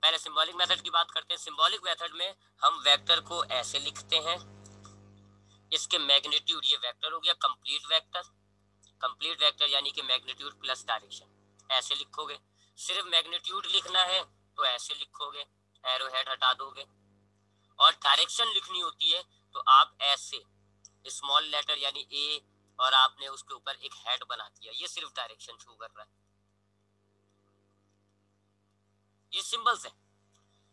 पहले सिंबॉलिक मेथड की बात करते हैं। सिंबॉलिक मेथड में हम वेक्टर को ऐसे लिखते हैं, इसके मैग्नीट्यूड, ये वेक्टर हो गया कंप्लीट वेक्टर, कंप्लीट वेक्टर यानी कि मैग्नीट्यूड प्लस डायरेक्शन, ऐसे लिखोगे। सिर्फ मैग्नीट्यूड लिखना है तो ऐसे लिखोगे, एरो हेड हटा दोगे, और डायरेक्शन लिखनी होती है तो आप ऐसे स्मॉल लेटर यानी ए, और आपने उसके ऊपर एक हेड बना दिया, ये सिर्फ डायरेक्शन शो कर रहा है, ये सिंबल्स है।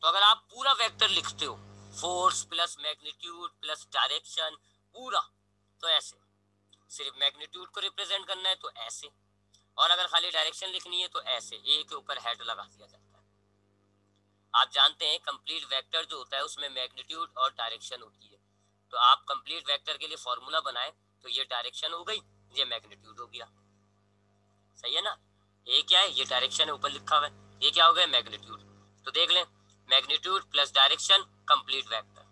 तो अगर आप पूरा वेक्टर लिखते हो, force plus magnitude plus direction पूरा, तो ऐसे। सिर्फ मैग्नीट्यूड को रिप्रेजेंट करना है तो ऐसे, और अगर खाली डायरेक्शन लिखनी है तो ऐसे ए के ऊपर हेड लगा दिया जाता है। आप जानते हैं कंप्लीट वेक्टर जो होता है उसमें मैग्नीट्यूड और डायरेक्शन होती है, तो आप कंप्लीट वेक्टर के लिए फॉर्मूला बनाए तो ये डायरेक्शन हो गई ये मैग्नीट्यूड हो गया, सही है ना। ये क्या है, ये डायरेक्शन है, ऊपर लिखा हुआ है, ये क्या हो गया, मैग्नीट्यूड। तो देख लें, magnitude plus direction complete vector.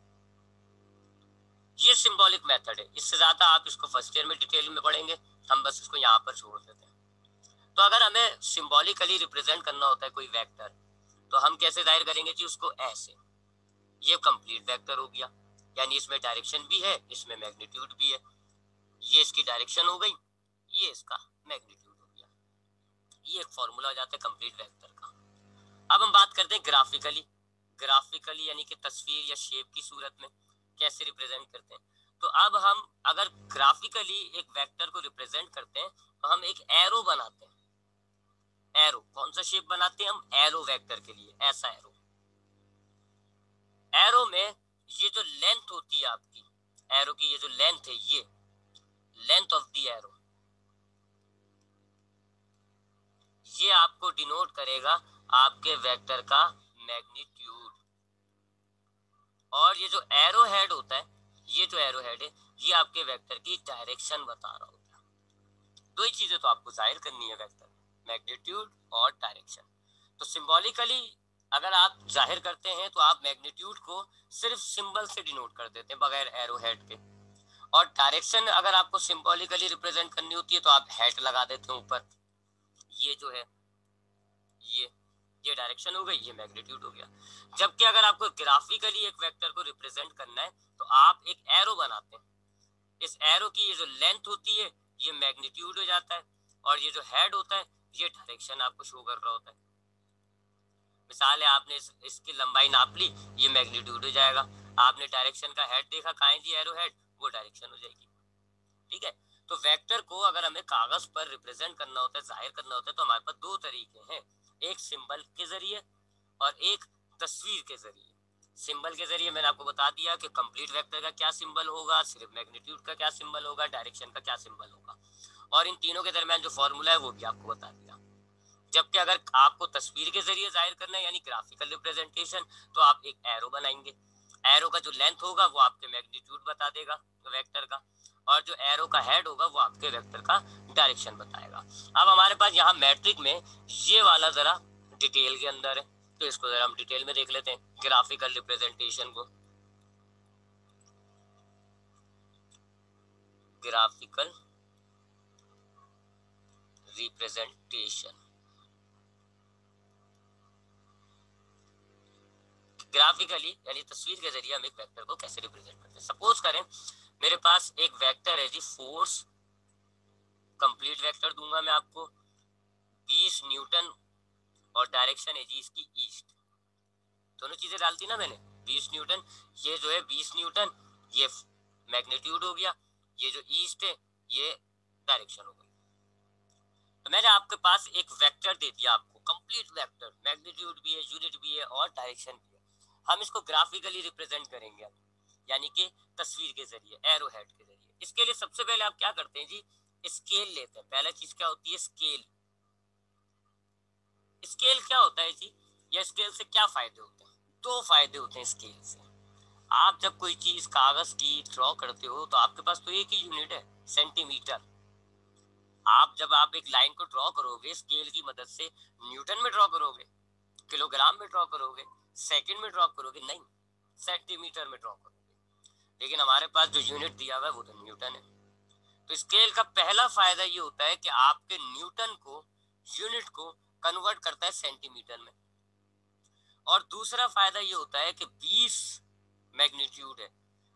ये सिंबॉलिक मेथड है, इससे ज्यादा आप इसको फर्स्ट ईयर में डिटेल में पढ़ेंगे, हम बस इसको यहाँ पर छोड़ देते हैं। तो अगर हमें सिंबॉलिकली रिप्रेजेंट करना होता है कोई वेक्टर, तो हम कैसे जाहिर करेंगे जी उसको, ऐसे। ये कंप्लीट वेक्टर हो गया, यानी इसमें डायरेक्शन भी है, इसमें मैग्नीट्यूड भी है। ये इसकी डायरेक्शन हो गई, ये इसका मैग्नीट्यूड हो गया। ये एक फॉर्मूला हो जाता है कंप्लीट वेक्टर का। अब हम बात करते हैं ग्राफिकली। ग्राफिकली यानी कि तस्वीर या शेप की सूरत में कैसे रिप्रेजेंट करते हैं। तो अब हम अगर ग्राफिकली एक वेक्टर को रिप्रेजेंट करते हैं तो हम एक एरो बनाते हैं। एरो कौन सा शेप बनाते हैं हम, एरो वेक्टर के लिए ऐसा एरो। एरो में ये जो लेंथ होती है आपकी, एरो की ये जो लेंथ है, ये लेंथ ऑफ द एरो, ये आपको डिनोट करेगा आपके वेक्टर का मैग्नीट्यूड। और ये जो एरो हेड होता है, ये जो एरो हेड है, ये आपके वेक्टर की डायरेक्शन बता रहा होता है। दो ही चीजें तो आपको जाहिर करनी है वेक्टर, मैग्नीट्यूड और डायरेक्शन। तो सिंबॉलिकली अगर आप जाहिर करते हैं तो आप मैग्नीट्यूड को सिर्फ सिंबल से डिनोट कर देते हैं बगैर एरो हेड के। और डायरेक्शन अगर आपको सिंबॉलिकली रिप्रेजेंट करनी होती है तो आप हेड लगा देते हैं ऊपर। ये जो है ये डायरेक्शन हो गई, ये मैग्नीट्यूड हो गया। जबकि अगर आपको ग्राफिकली एक वेक्टर को रिप्रेजेंट करना है तो आप एक एरो बनाते हैं। इस एरो की ये जो लेंथ होती है ये मैग्नीट्यूड हो जाता है, और ये जो हेड होता है ये डायरेक्शन आपको शो कर रहा होता है। मिसाल है, आपने इसकी लंबाई नाप ली, ये मैग्नीट्यूड हो जाएगा। आपने डायरेक्शन का हेड देखा, कहाँ है जी एरो हेड, वो डायरेक्शन हो जाएगी। ठीक है। तो वेक्टर को अगर हमें कागज पर रिप्रेजेंट करना होता है, जाहिर करना होता है, तो हमारे पास दो तरीके हैं, एक सिंबल के जरिए और एक तस्वीर के जरिए। सिंबल के जरिए मैंने आपको बता दिया कि कंप्लीट वेक्टर का क्या सिंबल होगा, सिर्फ मैग्नीट्यूड का क्या सिंबल होगा, डायरेक्शन का क्या सिंबल होगा, और इन तीनों के दरमियान जो फॉर्मूला है वो भी आपको बता दिया। जबकि अगर आपको तस्वीर के जरिए जाहिर करना है यानी ग्राफिकल रिप्रेजेंटेशन, तो आप एक एरो बनाएंगे। एरो का जो लेंथ होगा वो आपके मैग्नीट्यूड बता देगा वेक्टर का, और जो एरो का हेड होगा वो आपके वेक्टर का डायरेक्शन बताएगा। अब हमारे पास यहाँ मैट्रिक में ये वाला जरा डिटेल के अंदर है, तो इसको जरा हम डिटेल में देख लेते हैं ग्राफिकल रिप्रेजेंटेशन को। ग्राफिकल रिप्रेजेंटेशन, ग्राफिकली यानी तस्वीर के जरिए हम एक वेक्टर को कैसे रिप्रेजेंट करते हैं। सपोज करें मेरे पास एक वेक्टर है जी फोर्स, कंप्लीट वेक्टर दूंगा मैं आपको, 20 न्यूटन, और डायरेक्शन है जी इसकी ईस्ट। दोनों चीजें डालती ना मैंने, 20 न्यूटन, ये जो है 20 न्यूटन, ये मैग्नीट्यूड हो गया, ये जो ईस्ट है ये डायरेक्शन हो गई। तो मैंने आपके पास एक वेक्टर दे दिया आपको, कंप्लीट वेक्टर, मैग्नीट्यूड भी है, यूनिट भी है और डायरेक्शन भी है। हम इसको ग्राफिकली रिप्रेजेंट करेंगे अब, यानी कि तस्वीर के जरिए, एरो हेड के जरिए। इसके लिए सबसे पहले आप क्या करते हैं जी, स्केल लेते हैं। पहला चीज क्या होती है, स्केल। स्केल क्या होता है जी, या स्केल से क्या फायदे होते हैं, दो फायदे होते हैं स्केल से। आप जब कोई चीज कागज की ड्रॉ करते हो तो आपके पास तो एक ही यूनिट है, सेंटीमीटर। आप जब आप एक लाइन को ड्रॉ करोगे स्केल की मदद से, न्यूटन में ड्रॉ करोगे, किलोग्राम में ड्रॉ करोगे, सेकंड में ड्रॉ करोगे, नहीं, सेंटीमीटर में ड्रॉ करोगे। लेकिन हमारे पास जो यूनिट दिया हुआ है वो तो न्यूटन है। तो स्केल का पहला फायदा ये होता है कि आपके न्यूटन को, यूनिट को कन्वर्ट करता है सेंटीमीटर में। और दूसरा फायदा ये होता है कि 20 मैग्नीट्यूड है,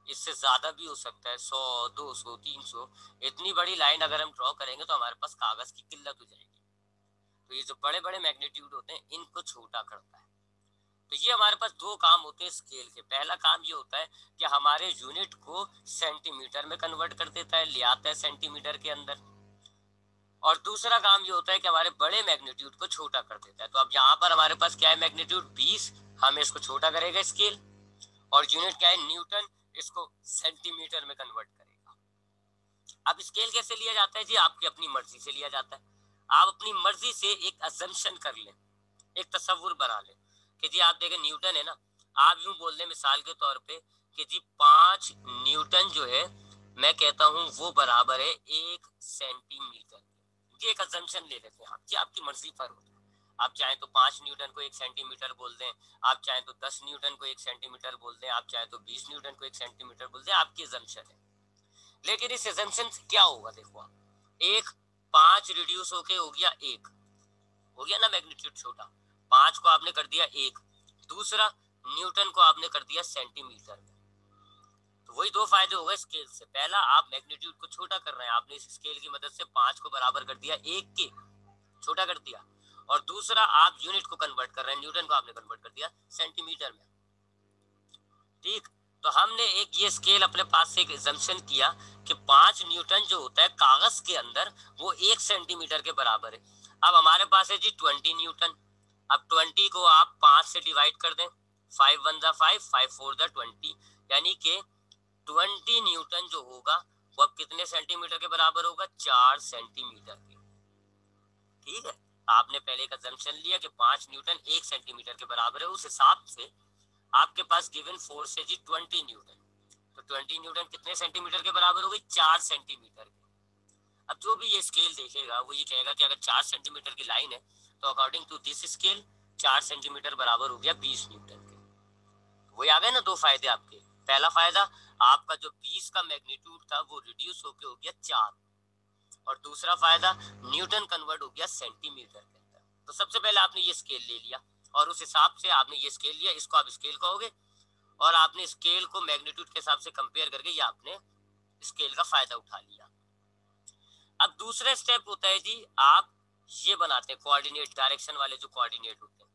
इससे ज्यादा भी हो सकता है, 100, 200, 300। इतनी बड़ी लाइन अगर हम ड्रॉ करेंगे तो हमारे पास कागज की किल्लत हो जाएगी। तो ये जो बड़े बड़े मैग्नीट्यूड होते हैं इनको छोटा करता है। तो ये हमारे पास दो काम होते हैं स्केल के। पहला काम ये होता है कि हमारे यूनिट को सेंटीमीटर में कन्वर्ट कर देता है, ले आता है सेंटीमीटर के अंदर। और दूसरा काम ये होता है कि हमारे बड़े मैग्नीट्यूड को छोटा कर देता है। तो अब यहाँ पर हमारे पास क्या है, मैग्नीट्यूड 20, हमें इसको छोटा करेगा स्केल, और यूनिट क्या है, न्यूटन, इसको सेंटीमीटर में कन्वर्ट करेगा। अब स्केल कैसे लिया जाता है जी, आपकी अपनी मर्जी से लिया जाता है। आप अपनी मर्जी से एक अजम्पशन कर लें, एक तस्वुर बना लें कि जी आप देखें न्यूटन है ना, आप यूं बोल दें मिसाल के तौर पे कि जी 5 न्यूटन जो है मैं कहता हूं वो बराबर है 1 सेंटीमीटर। ये एक अजम्पशन ले लेते हैं, ये आपकी मर्जी पर होता है। आप चाहें तो 5 न्यूटन को 1 सेंटीमीटर बोल दें, आप चाहें तो 10 न्यूटन को 1 सेंटीमीटर बोल दें, आप चाहें तो 20 न्यूटन को 1 सेंटीमीटर बोल दें, आपकी अजम्पशन है। लेकिन इस अजम्पशन से क्या होगा, देखो आप, 5 रिड्यूस होके हो गया 1, हो गया ना मैग्नीट्यूड छोटा, 5 को आपने कर दिया 1, दूसरा न्यूटन को आपने कर दिया सेंटीमीटर में। तो वही दो फायदे हो गए स्केल से। पहला, आप मैग्नीट्यूड को छोटा कर रहे हैं, आपने इस स्केल की मदद से 5 को बराबर कर दिया 1 के, छोटा कर दिया। और दूसरा, आप यूनिट को कन्वर्ट कर रहे हैं, न्यूटन को आपने कन्वर्ट कर दिया सेंटीमीटर में। ठीक, तो हमने एक ये स्केल अपने पास से एक एजम्पशन किया कि 5 न्यूटन जो होता है कागज के अंदर वो 1 सेंटीमीटर के बराबर है। अब हमारे पास है जी 20 न्यूटन। अब 20 को आप 5 से डिवाइड कर दें, 5 1 जा 5, 5 4 जा 20, यानी कि 20 न्यूटन जो होगा वो अब कितने सेंटीमीटर के बराबर होगा, 4 सेंटीमीटर के। ठीक है, आपने पहले एक अजम्पशन लिया कि 5 न्यूटन 1 सेंटीमीटर के बराबर है, उस हिसाब से आपके पास गिवन फोर्स है जी 20 न्यूटन। तो 20 न्यूटन कितने सेंटीमीटर के बराबर हो गई, 4 सेंटीमीटर के। अब जो भी ये स्केल देखेगा वो ये कहेगा कि अगर 4 सेंटीमीटर की लाइन है तो according to this scale 4 centimetre बराबर हो गया 20 न्यूटन के। वही आ गए ना दो फायदे आपके। पहला फायदा, आपका जो 20 का मैग्नीट्यूड था वो रिड्यूस होके हो गया 4, और दूसरा फायदा, न्यूटन कन्वर्ट हो गया सेंटीमीटर के अंदर। तो सबसे पहले आपने ये स्केल ले लिया और उस हिसाब से आपने ये स्केल लिया, इसको आप स्केल कहोगे, और आपने स्केल को मैग्नीट्यूड के हिसाब से कंपेयर करके ये आपने स्केल का फायदा उठा लिया। अब दूसरा स्टेप होता है जी, आप ये बनाते हैं कोऑर्डिनेट, डायरेक्शन वाले जो कोऑर्डिनेट होते हैं,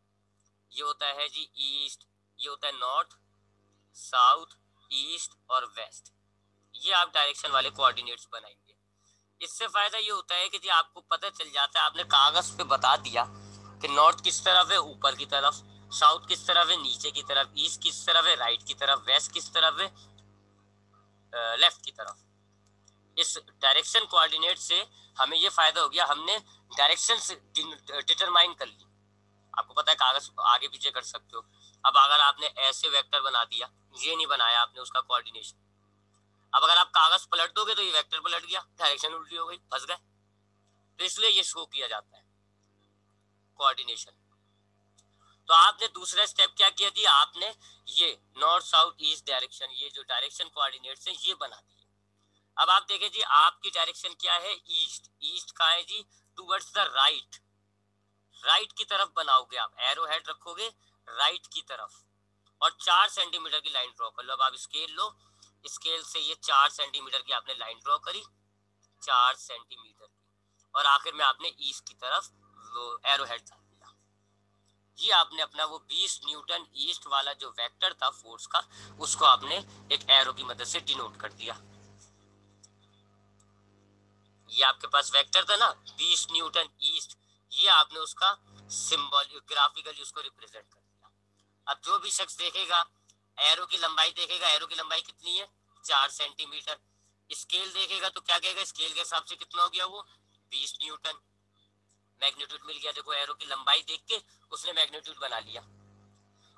ये होता है जी ईस्ट, ये होता है नॉर्थ, साउथ, ईस्ट और वेस्ट। ये आप डायरेक्शन वाले कोऑर्डिनेट्स बनाएंगे। इससे फायदा ये होता है कि जी आपको पता चल जाता है, आपने कागज पे बता दिया कि नॉर्थ किस तरफ है, ऊपर की तरफ, साउथ किस तरफ है, नीचे की तरफ, ईस्ट किस तरफ है, राइट की तरफ, वेस्ट किस तरफ है, लेफ्ट की तरफ। इस डायरेक्शन कोऑर्डिनेट से हमें ये फायदा हो गया, हमने डायरेक्शन डिटरमाइन कर ली। आपको पता है कागज आगे पीछे कर सकते हो। अब अगर आपने ऐसे वेक्टर बना दिया, ये नहीं बनाया आपने उसका कोऑर्डिनेशन, अब अगर आप कागज पलट दोगे तो ये वेक्टर पलट गया, डायरेक्शन उल्टी हो गई, फंस गए। तो इसलिए ये शो किया जाता है कोऑर्डिनेशन। तो आपने दूसरा स्टेप क्या किया जी, आपने ये नॉर्थ साउथ ईस्ट डायरेक्शन, ये जो डायरेक्शन कोऑर्डिनेट्स है ये बना दिए। अब आप देखें जी, आपकी डायरेक्शन क्या है, ईस्ट। ईस्ट कहाँ है जी, टुवर्ड्स द राइट, राइट की तरफ बनाओगे आप, एरो हेड रखोगे राइट की तरफ, और 4 सेंटीमीटर की लाइन ड्रॉ कर लो। अब आप स्केल लो, स्केल से ये 4 सेंटीमीटर की आपने लाइन ड्रॉ करी, 4 सेंटीमीटर की, और आखिर में आपने ईस्ट की तरफ वो एरो हेड डाल दिया। ये आपने अपना वो 20 न्यूटन ईस्ट वाला जो वेक्टर था फोर्स का, उसको आपने एक एरो की मदद से डिनोट कर दिया। ये आपके पास वेक्टर था ना 20 न्यूटन ईस्ट, ये आपने उसका सिंबल ग्राफिकली उसको रिप्रेजेंट कर दिया। अब जो भी शख्स देखेगा, एरो की लंबाई देखेगा, एरो की लंबाई कितनी है, 4 सेंटीमीटर। स्केल देखेगा तो क्या कहेगा, स्केल के हिसाब से कितना हो गया वो, 20 न्यूटन। मैग्नीट्यूड मिल गया, देखो एरो की लंबाई देख के उसने मैग्नीट्यूड बना लिया।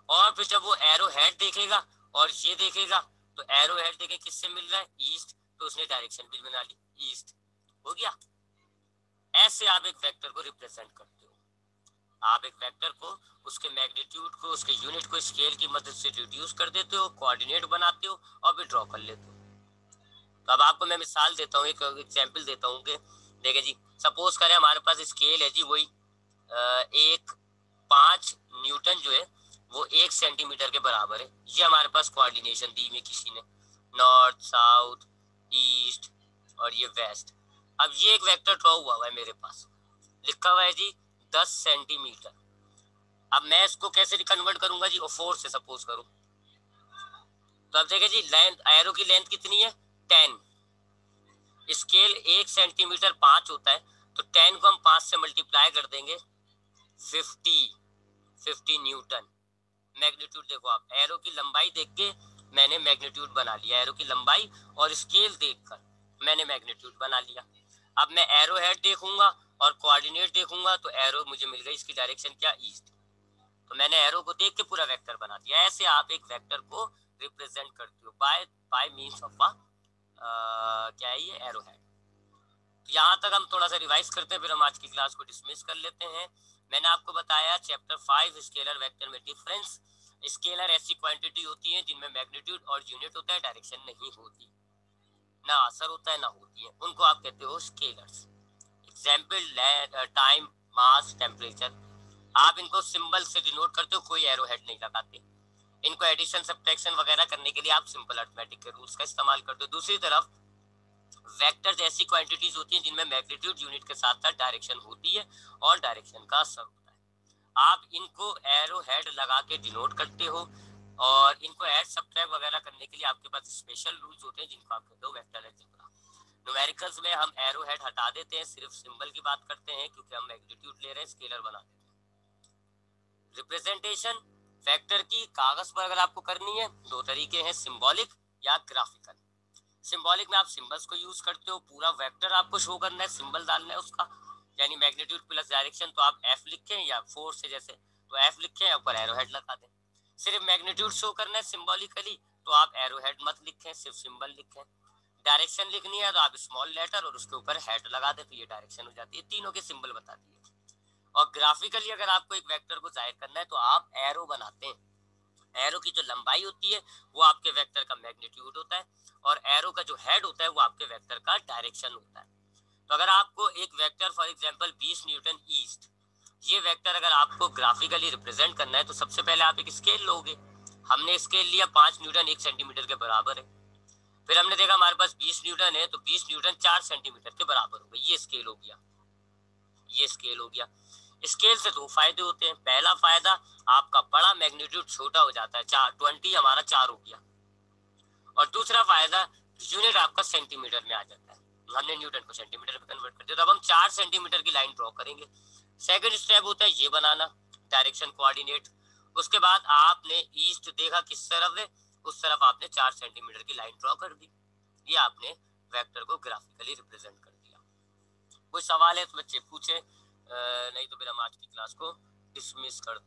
और फिर जब वो एरो हेड देखेगा और ये देखेगा, तो एरो हेड देखे किससे मिल रहा है, ईस्ट, तो उसने डायरेक्शन भी बना ली, ईस्ट हो गया। ऐसे आप एक वेक्टर को रिप्रेजेंट करते हो। आप एक वेक्टर को, उसके मैग्नीट्यूड को, उसके यूनिट को स्केल की मदद से रिड्यूस कर देते हो, कोऑर्डिनेट बनाते हो और भी ड्रॉ कर लेते हो। तो अब आपको मैं मिसाल देता हूँ, एक एग्जांपल देता हूँ कि देखिए जी, सपोज करें हमारे पास स्केल है जी वही एक 5 न्यूटन जो है वो 1 सेंटीमीटर के बराबर है। ये हमारे पास कोऑर्डिनेशन दी हुई किसी ने, नॉर्थ साउथ ईस्ट और ये वेस्ट। अब ये एक वेक्टर ड्रॉ हुआ है मेरे पास, लिखा हुआ है जी 10 सेंटीमीटर। अब मैं इसको कैसे कन्वर्ट करूंगा जी, 4 से सपोज करूं, तो अब देखिए जी लेंथ, एरो की लेंथ कितनी है, 10। स्केल 1 सेंटीमीटर 5 होता है, तो 10 को हम 5 से मल्टीप्लाई कर देंगे, 50 न्यूटन। मैग्नीट्यूड देखो आप, एरो की लंबाई देख के मैंने मैग्नीट्यूड बना लिया, एरो की लंबाई और स्केल देखकर मैंने मैग्नीट्यूड बना लिया। अब मैं एरो हेड देखूंगा और कोऑर्डिनेट देखूंगा, तो एरो मुझे मिल गई, इसकी डायरेक्शन क्या, ईस्ट। तो मैंने एरो को देख के पूरा वेक्टर बना दिया। ऐसे आप एक वेक्टर को रिप्रेजेंट करते हो बाय मींस ऑफ अ क्या है ये, एरो हेड। तो यहाँ तक हम थोड़ा सा रिवाइज करते हैं, फिर हम आज की क्लास को डिसमिस कर लेते हैं। मैंने आपको बताया चैप्टर 5 स्केलर वेक्टर में डिफरेंस। स्केलर ऐसी क्वांटिटी होती है जिनमें मैग्नीट्यूड और यूनिट होता है, डायरेक्शन नहीं होती, ना असर होता है ना होती है, उनको आप कहते हो स्केलर्स। एग्जाम्पल टाइम, मास, टेम्परेचर। आप इनको सिंबल से डिनोट करते हो, कोई एरो हेड नहीं लगाते। इनको एडिशन सब्ट्रैक्शन वगैरह करने के लिए आप सिंपल अरिथमेटिक के रूल्स का इस्तेमाल करते हो। दूसरी तरफ वेक्टर्स ऐसी क्वांटिटीज होती हैं जिनमें मैग्नीट्यूड यूनिट के साथ साथ डायरेक्शन होती है और डायरेक्शन का असर होता है। आप इनको एरो हेड लगा के डिनोट करते हो, और इनको ऐड सब्ट्रैक्ट वगैरह करने के लिए आपके पास स्पेशल रूल्स होते हैं जिनको आप कहते हो वेक्टर अलजेब्रा। न्यूमेरिकल्स में हम एरो हेड हटा देते हैं, सिर्फ सिंबल की बात करते हैं क्योंकि हम मैग्नीट्यूड ले रहे हैं, स्केलर बना देते हैं। रिप्रेजेंटेशन वेक्टर की कागज पर अगर आपको करनी है, दो तरीके हैं, सिंबॉलिक या ग्राफिकल। सिंबॉलिक में आप सिंबल्स को यूज करते हो, पूरा वेक्टर आपको शो करना है, सिंबल डालना है उसका, यानी मैग्नीट्यूड प्लस डायरेक्शन, तो आप एफ लिखें या फोर्स है जैसे, तो एफ लिखें, ऊपर एरो हेड लगा दें। सिर्फ मैग्नीट्यूड शो करना है सिंबॉलिकली, तो आप एरो हेड मत लिखें, सिर्फ सिंबल लिखें। डायरेक्शन लिखनी है तो आप स्मॉल लेटर और उसके ऊपर हेड लगा दें, तो ये डायरेक्शन हो जाती है। तीनों के सिंबल बता दिए। और ग्राफिकली अगर आपको एक वेक्टर को जाहिर करना है तो आप एरो बनाते हैं। एरो की जो लंबाई होती है वो आपके वेक्टर का मैग्नीट्यूड होता है, और एरो का जो हेड होता है वो आपके वेक्टर का डायरेक्शन होता है। तो अगर आपको एक vector for example 20 Newton east, ये वेक्टर अगर आपको ग्राफिकली रिप्रेजेंट करना है तो सबसे पहले आप एक स्केल लोगे। हमने स्केल लिया 5 न्यूटन 1 सेंटीमीटर के बराबर है। फिर हमने देखा हमारे पास 20 न्यूटन है, तो 20 न्यूटन 4 सेंटीमीटर के बराबर हो गई, ये स्केल हो गया, ये स्केल हो गया। स्केल से दो फायदे होते हैं। पहला फायदा, आपका बड़ा मैग्नीट्यूड छोटा हो जाता है, 20 हमारा 4 हो गया। और दूसरा फायदा, यूनिट आपका सेंटीमीटर में आ जाता है, हमने न्यूटन को सेंटीमीटर में कन्वर्ट कर दिया। तो अब हम 4 सेंटीमीटर की लाइन ड्रॉ करेंगे। सेकंड स्टेप होता है ये बनाना, डायरेक्शन कोऑर्डिनेट। उसके बाद आपने ईस्ट देखा किस तरफ है, उस तरफ आपने 4 सेंटीमीटर की लाइन ड्रॉ कर दी, ये आपने वेक्टर को ग्राफिकली रिप्रेजेंट कर दिया। कोई सवाल है तो बच्चे पूछे, नहीं तो फिर हम आज की क्लास को डिसमिस कर